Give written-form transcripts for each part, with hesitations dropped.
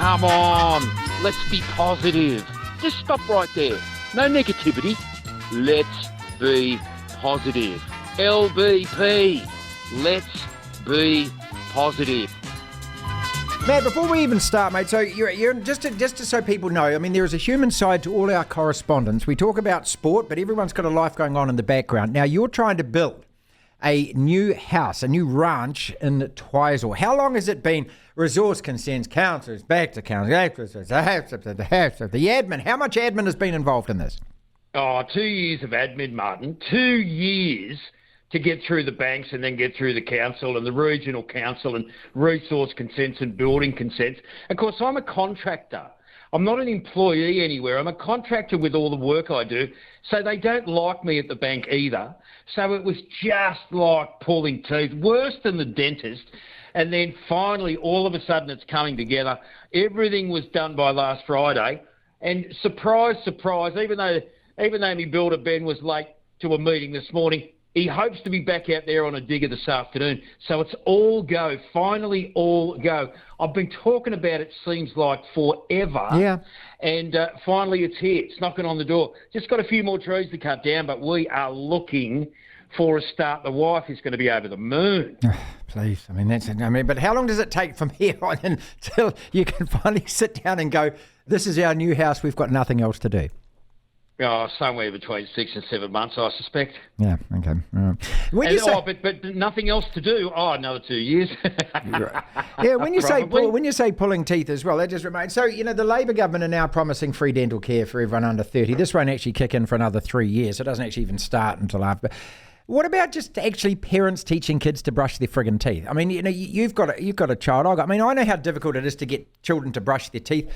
Come on, let's be positive. Just stop right there. No negativity. Let's be positive. LBP, let's be positive. Matt, before we even start, mate, so you're just so people know, I mean, there is a human side to all our correspondence. We talk about sport, but everyone's got a life going on in the background. Now, you're trying to build a new house, a new ranch in Twizel. How long has it been? Resource consents, councillors, back to councillors, the admin. How much admin has been involved in this? 2 years of admin, Martin. 2 years to get through the banks and then get through the council and the regional council and resource consents and building consents. Of course, I'm a contractor. I'm not an employee anywhere. I'm a contractor with all the work I do. So they don't like me at the bank either. So it was just like pulling teeth, worse than the dentist. And then finally, all of a sudden, it's coming together. Everything was done by last Friday. And surprise, surprise, even though my builder, Ben, was late to a meeting this morning, he hopes to be back out there on a digger this afternoon. So it's all go, finally all go. I've been talking about it, seems like forever. Yeah. And finally it's here. It's knocking on the door. Just got a few more trees to cut down, but we are looking for a start. The wife is going to be over the moon. Please. But how long does it take from here on until you can finally sit down and go, this is our new house, we've got nothing else to do? Somewhere between 6 and 7 months, I suspect. Yeah, okay. All right. But nothing else to do. Another 2 years. Yeah, when you say pulling teeth as well, that just reminds. So, the Labor government are now promising free dental care for everyone under 30. This won't actually kick in for another 3 years. It doesn't actually even start until after. What about just actually parents teaching kids to brush their friggin' teeth? I mean, you've got a child. I know how difficult it is to get children to brush their teeth.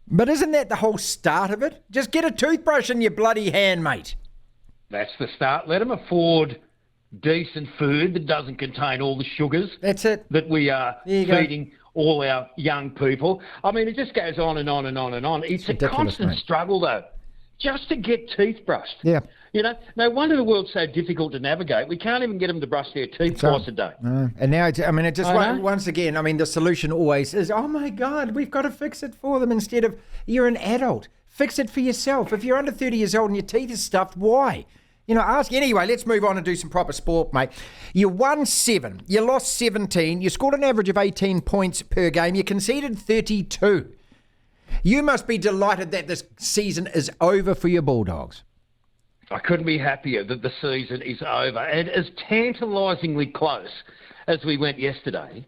But isn't that the whole start of it? Just get a toothbrush in your bloody hand, mate. That's the start. Let them afford decent food that doesn't contain all the sugars. That's it. That we are feeding all our young people. I mean, it just goes on and on and on and on. It's a constant struggle, though, just to get teeth brushed. Yeah. No wonder the world's so difficult to navigate. We can't even get them to brush their teeth twice a day. And now, once again, the solution always is, oh my God, we've got to fix it for them instead of, you're an adult. Fix it for yourself. If you're under 30 years old and your teeth are stuffed, why? Ask. Anyway, let's move on and do some proper sport, mate. You won 7. You lost 17. You scored an average of 18 points per game. You conceded 32. You must be delighted that this season is over for your Bulldogs. I couldn't be happier that the season is over. And as tantalisingly close as we went yesterday,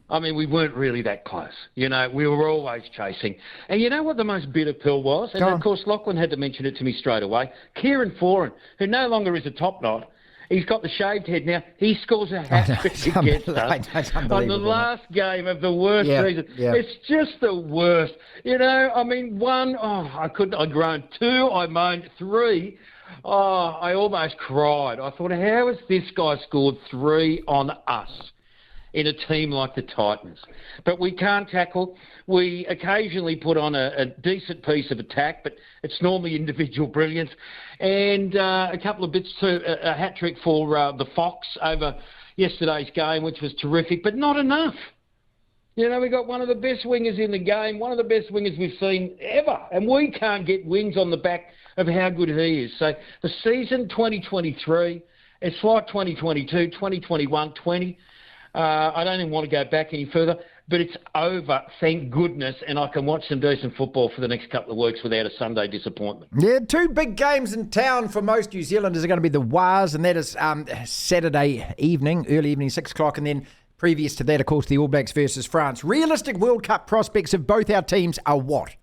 we weren't really that close. We were always chasing. And you know what the most bitter pill was? And of course, Lachlan had to mention it to me straight away. Kieran Foran, who no longer is a top knot, he's got the shaved head now. He scores a hat-trick against us on the last game of the worst season. Yeah. It's just the worst. One, I groaned. 2, I moaned. 3, I almost cried. I thought, how has this guy scored 3 on us in a team like the Titans? But we can't tackle. We occasionally put on a decent piece of attack, but it's normally individual brilliance. And a couple of bits to a hat-trick for the Fox over yesterday's game, which was terrific, but not enough. We got one of the best wingers in the game, one of the best wingers we've seen ever, and we can't get wings on the back of how good he is. So the season 2023, it's like 2022, 2021, 20. I don't even want to go back any further, but it's over, thank goodness, and I can watch some decent football for the next couple of weeks without a Sunday disappointment. Yeah, 2 big games in town for most New Zealanders are going to be the Wars, and that is Saturday evening, early evening, 6 o'clock, and then previous to that, of course, the All Blacks versus France. Realistic World Cup prospects of both our teams are what?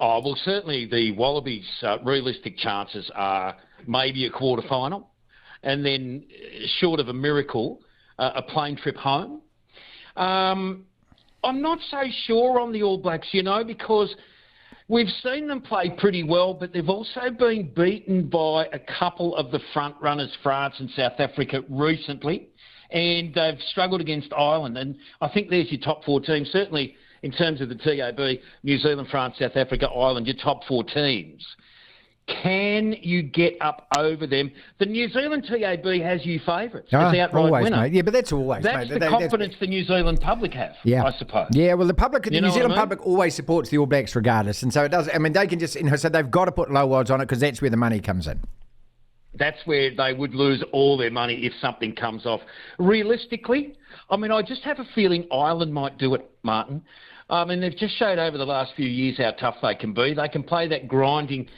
Oh, well, certainly the Wallabies' realistic chances are maybe a quarter-final, and then short of a miracle, a plane trip home. I'm not so sure on the All Blacks, because we've seen them play pretty well, but they've also been beaten by a couple of the front runners, France and South Africa, recently, and they've struggled against Ireland. And I think there's your top 4 teams, certainly in terms of the TAB, New Zealand, France, South Africa, Ireland, your top 4 teams. Can you get up over them? The New Zealand TAB has you favourites as outright always, winner. Mate. Yeah, but that's always, that's mate. The confidence the New Zealand public have, I suppose. Yeah, well, the New Zealand public always supports the All Blacks regardless, and so it does. I mean, they can just, so they've got to put low odds on it because that's where the money comes in. That's where they would lose all their money if something comes off. Realistically, I mean, I just have a feeling Ireland might do it, Martin. I mean, they've just showed over the last few years how tough they can be. They can play that grinding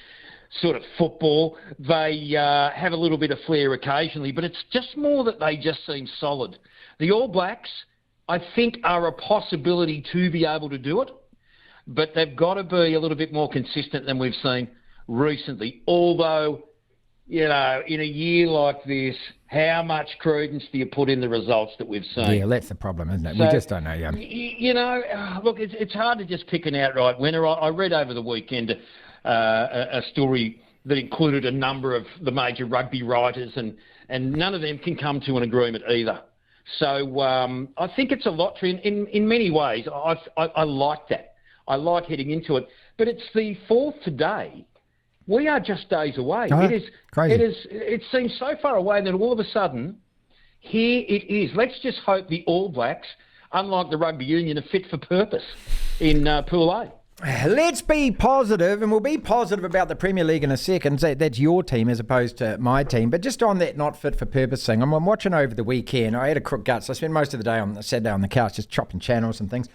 sort of football. They have a little bit of flair occasionally, but it's just more that they just seem solid. The All Blacks, I think, are a possibility to be able to do it, but they've got to be a little bit more consistent than we've seen recently. Although, you know, in a year like this, how much credence do you put in the results that we've seen? Yeah, that's the problem, isn't it? So, we just don't know. You know, look, it's hard to just pick an outright winner. I read over the weekend a story that included a number of the major rugby writers, and none of them can come to an agreement either. So I think it's a lottery in many ways. I like that. I like heading into it. But it's the 4th today. We are just days away. Oh, it is crazy. It seems so far away, and then all of a sudden, here it is. Let's just hope the All Blacks, unlike the Rugby Union, are fit for purpose in Pool A. Let's be positive, and we'll be positive about the Premier League in a second. That's your team as opposed to my team. But just on that not fit for purpose thing, I'm watching over the weekend. I had a crook guts. I spent most of the day on Saturday on the couch just chopping channels and things.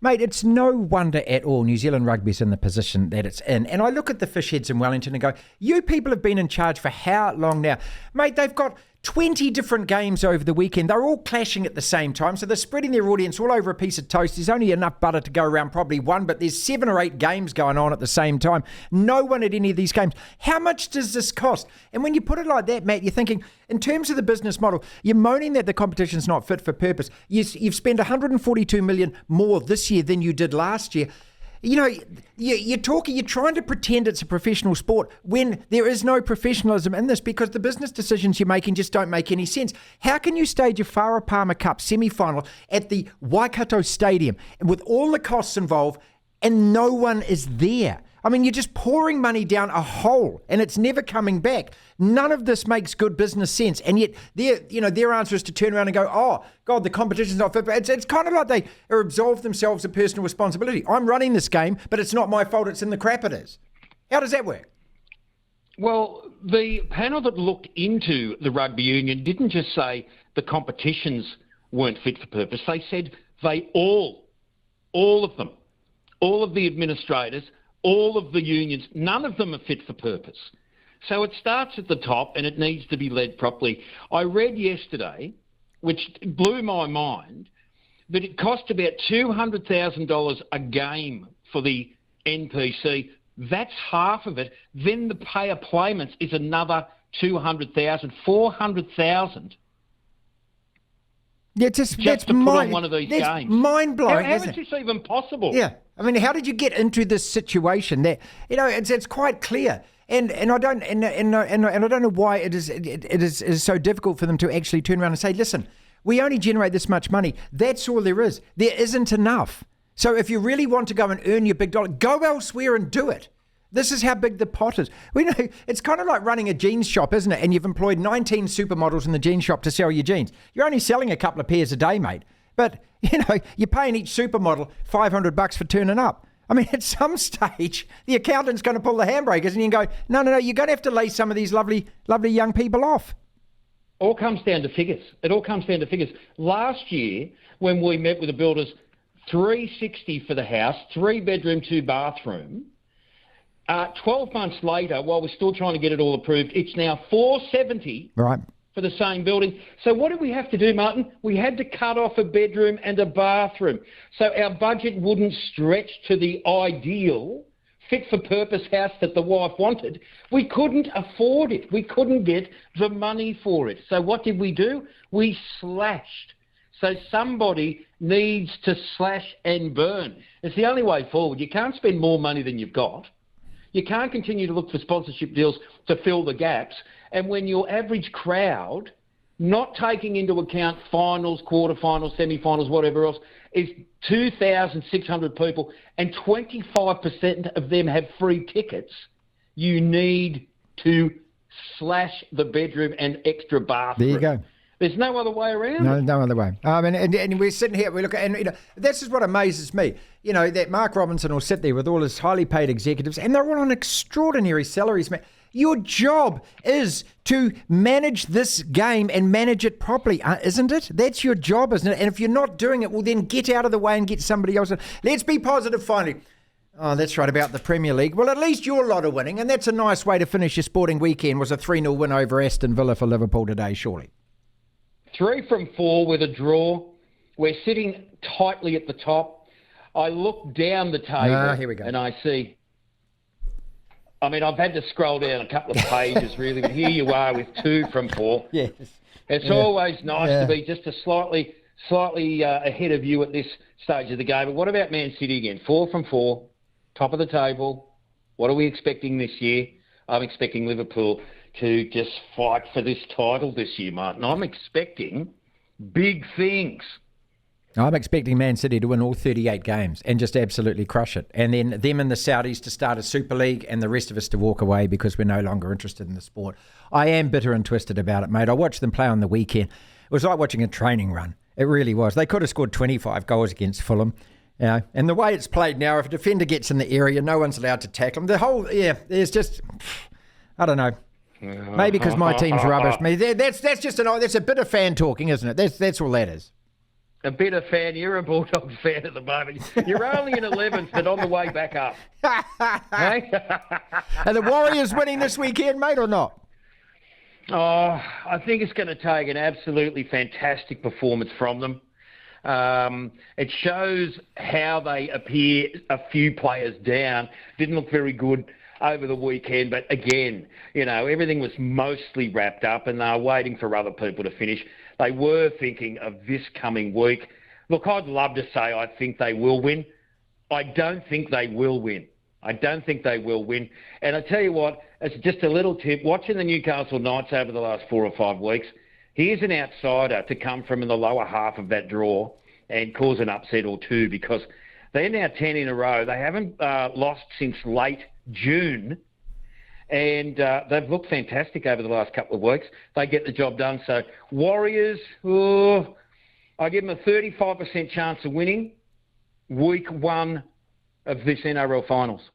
Mate, it's no wonder at all New Zealand rugby's in the position that it's in. And I look at the fish heads in Wellington and go, you people have been in charge for how long now? Mate, they've got 20 different games over the weekend. They're all clashing at the same time. So they're spreading their audience all over a piece of toast. There's only enough butter to go around probably one, but there's 7 or 8 games going on at the same time. No one at any of these games. How much does this cost? And when you put it like that, Matt, you're thinking, in terms of the business model, you're moaning that the competition's not fit for purpose. You've spent $142 million more this year than you did last year. You know, you're trying to pretend it's a professional sport when there is no professionalism in this because the business decisions you're making just don't make any sense. How can you stage a Farah Palmer Cup semi-final at the Waikato Stadium with all the costs involved and no one is there? I mean, you're just pouring money down a hole and it's never coming back. None of this makes good business sense. And yet their answer is to turn around and go, oh, God, the competition's not fit. It's kind of like they absolve themselves of personal responsibility. I'm running this game, but it's not my fault. It's in the crap it is. How does that work? Well, the panel that looked into the rugby union didn't just say the competitions weren't fit for purpose. They said they all of them, all of the administrators, all of the unions, none of them are fit for purpose. So it starts at the top and it needs to be led properly. I read yesterday, which blew my mind, that it cost about $200,000 a game for the NPC. That's half of it. Then the payer payments is another $200,000, $400,000. Yeah, just to put on one of these games. Mind-blowing. How is this even possible? Yeah, I mean, how did you get into this situation? That it's quite clear, and I don't know why it is so difficult for them to actually turn around and say, listen, we only generate this much money. That's all there is. There isn't enough. So if you really want to go and earn your big dollar, go elsewhere and do it. This is how big the pot is. We know it's kind of like running a jeans shop, isn't it? And you've employed 19 supermodels in the jeans shop to sell your jeans. You're only selling a couple of pairs a day, mate. But, you're paying each supermodel $500 for turning up. I mean, at some stage, the accountant's going to pull the handbrakes and you can go, no, you're going to have to lay some of these lovely, lovely young people off. All comes down to figures. It all comes down to figures. Last year, when we met with the builders, $360 for the house, 3-bedroom, 2-bathroom. 12 months later, while we're still trying to get it all approved, it's now $470 for the same building. So what did we have to do, Martin? We had to cut off a bedroom and a bathroom. So our budget wouldn't stretch to the ideal fit-for-purpose house that the wife wanted. We couldn't afford it. We couldn't get the money for it. So what did we do? We slashed. So somebody needs to slash and burn. It's the only way forward. You can't spend more money than you've got. You can't continue to look for sponsorship deals to fill the gaps. And when your average crowd, not taking into account finals, quarterfinals, semi-finals, whatever else, is 2,600 people and 25% of them have free tickets, you need to slash the bedroom and extra bathroom. There you go. There's no other way around it. No other way. And we're sitting here, we look at, and this is what amazes me. That Mark Robinson will sit there with all his highly paid executives, and they're all on extraordinary salaries, man. Your job is to manage this game and manage it properly, isn't it? That's your job, isn't it? And if you're not doing it, well, then get out of the way and get somebody else. Let's be positive finally. Oh, that's right, about the Premier League. Well, at least your lot are winning, and that's a nice way to finish your sporting weekend, was a 3-0 win over Aston Villa for Liverpool today, surely. 3 from 4 with a draw. We're sitting tightly at the top. I look down the table here we go. And I see... I've had to scroll down a couple of pages, really, but here you are with 2 from 4. Yes. It's always nice to be just a slightly ahead of you at this stage of the game. But what about Man City again? 4 from 4, top of the table. What are we expecting this year? I'm expecting Liverpool to just fight for this title this year, Martin. I'm expecting big things. I'm expecting Man City to win all 38 games and just absolutely crush it. And then them and the Saudis to start a Super League and the rest of us to walk away because we're no longer interested in the sport. I am bitter and twisted about it, mate. I watched them play on the weekend. It was like watching a training run. It really was. They could have scored 25 goals against Fulham. And the way it's played now, if a defender gets in the area, no one's allowed to tackle him. There's just, I don't know. Maybe because my team's rubbish. That's a bit of fan talking, isn't it? That's all that is. A bit of fan. You're a Bulldogs fan at the moment. You're only in 11th, but on the way back up. Hey? Are the Warriors winning this weekend, mate, or not? Oh, I think it's going to take an absolutely fantastic performance from them. It shows how they appear a few players down. Didn't look very good over the weekend, but again, everything was mostly wrapped up and they were waiting for other people to finish. They were thinking of this coming week. Look, I'd love to say I think they will win. I don't think they will win. And I tell you what, it's just a little tip. Watching the Newcastle Knights over the last 4 or 5 weeks, here's an outsider to come from in the lower half of that draw and cause an upset or two, because they're now 10 in a row. They haven't lost since late June, and they've looked fantastic over the last couple of weeks. They get the job done. So Warriors, I give them a 35% chance of winning week 1 of this NRL Finals.